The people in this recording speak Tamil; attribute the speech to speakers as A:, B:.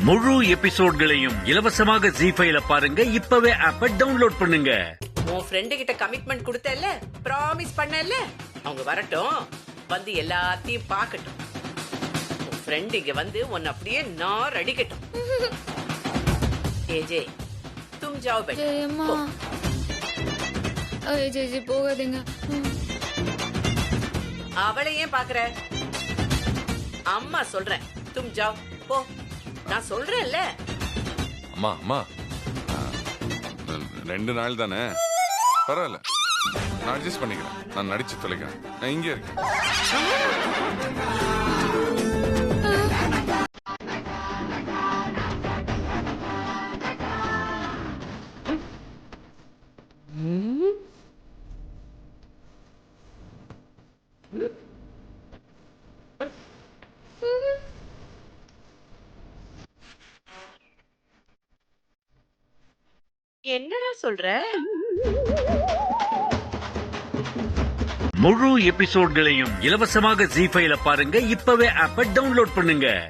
A: முழு எபிசோட்களையும் இலவசமாக ஜீ5ல பாருங்க. இப்பவே ஆப்பை டவுன்லோட் பண்ணுங்க.
B: உன் ஃப்ரெண்டு கிட்ட கமிட்மெண்ட் கொடுத்தல, ப்ராமிஸ் பண்ணல, அவங்க வரட்டும், வந்து எல்லாத்தையும் பார்க்கட்டும். உன் ஃப்ரெண்ட் இங்க வந்து உன்னை அப்படியே நார் அடிக்கட்டும். ஏஜே தும் ஜாओ बेटा.
C: அம்மா ஜெஜி போகாதீங்க.
B: அவளை ஏன் பாக்குற? அம்மா சொல்றேன், தும் ஜாओ போ. நான் சொல்றேன்ல.
D: அம்மா அம்மா 2 நாள் தானே, பரவாயில்ல, நான் அட்ஜஸ்ட் பண்ணிக்கிறேன். நான் நடிச்சு தொலைக்கிறேன். நான் இங்கே இருக்கேன்.
B: என்னடா சொல்ற?
A: முழு எபிசோட்களையும் இலவசமாக ஜீ5ல பாருங்க. இப்பவே ஆப்பை டவுன்லோட் பண்ணுங்க.